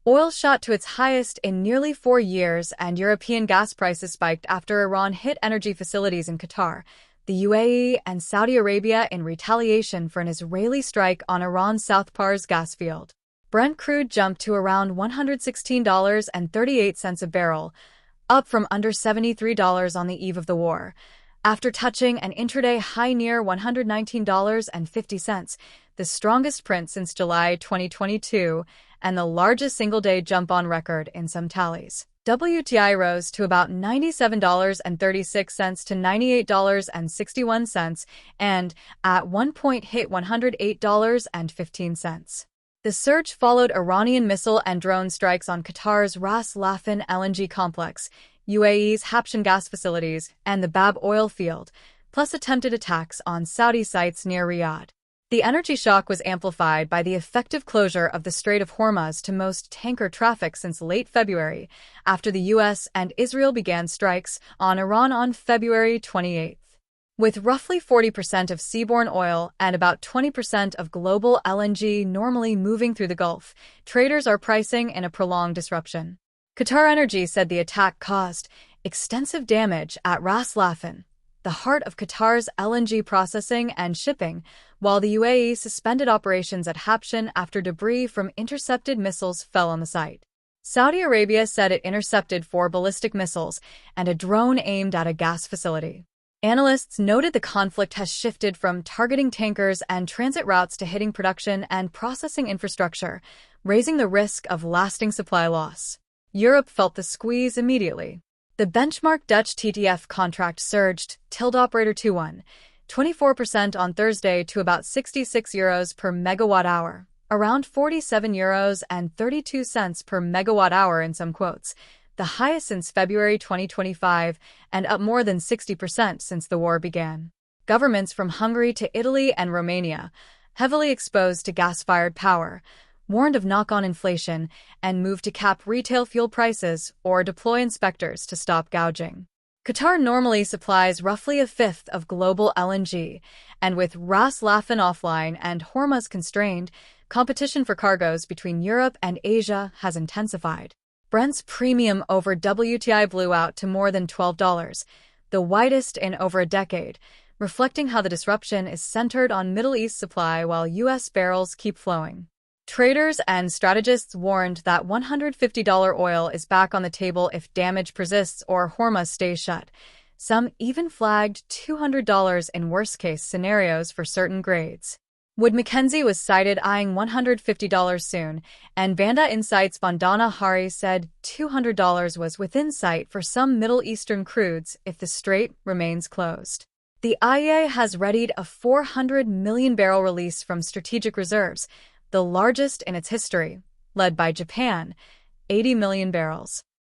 Oil shot to its highest in nearly 4 years, and European gas prices spiked after Iran hit energy facilities in Qatar, the UAE, and Saudi Arabia in retaliation for an Israeli strike on Iran's South Pars gas field. Brent crude jumped to around $116.38 a barrel, up from under $73 on the eve of the war, after touching an intraday high near $119.50, the strongest print since July 2022 and the largest single-day jump on record in some tallies. WTI rose to about $97.36 to $98.61 and, at one point, hit $108.15. The surge followed Iranian missile and drone strikes on Qatar's Ras Laffan LNG complex, UAE's Habshan gas facilities, and the Bab oil field, plus attempted attacks on Saudi sites near Riyadh. The energy shock was amplified by the effective closure of the Strait of Hormuz to most tanker traffic since late February, after the U.S. and Israel began strikes on Iran on February 28. With roughly 40% of seaborne oil and about 20% of global LNG normally moving through the Gulf, traders are pricing in a prolonged disruption. QatarEnergy said the attack caused extensive damage at Ras Laffan, the heart of Qatar's LNG processing and shipping, while the UAE suspended operations at Habshan after debris from intercepted missiles fell on the site. Saudi Arabia said it intercepted 4 ballistic missiles and a drone aimed at a gas facility. Analysts noted the conflict has shifted from targeting tankers and transit routes to hitting production and processing infrastructure, raising the risk of lasting supply loss. Europe felt the squeeze immediately. The benchmark Dutch TTF contract surged, operator 24% on Thursday to about €66 per megawatt-hour, around €47.32 per megawatt-hour in some quotes, the highest since February 2025 and up more than 60% since the war began. Governments from Hungary to Italy and Romania, heavily exposed to gas-fired power, warned of knock-on inflation and moved to cap retail fuel prices or deploy inspectors to stop gouging. Qatar normally supplies roughly a fifth of global LNG, and with Ras Laffan offline and Hormuz constrained, competition for cargoes between Europe and Asia has intensified. Brent's premium over WTI blew out to more than $12, the widest in over a decade, reflecting how the disruption is centered on Middle East supply while U.S. barrels keep flowing. Traders and strategists warned that $150 oil is back on the table if damage persists or Hormuz stays shut. Some even flagged $200 in worst-case scenarios for certain grades. Wood Mackenzie was cited eyeing $150 soon, and Banda Insight's Vandana Hari said $200 was within sight for some Middle Eastern crudes if the strait remains closed. The IEA has readied a 400 million barrel release from strategic reserves, the largest in its history, led by Japan, 80 million barrels.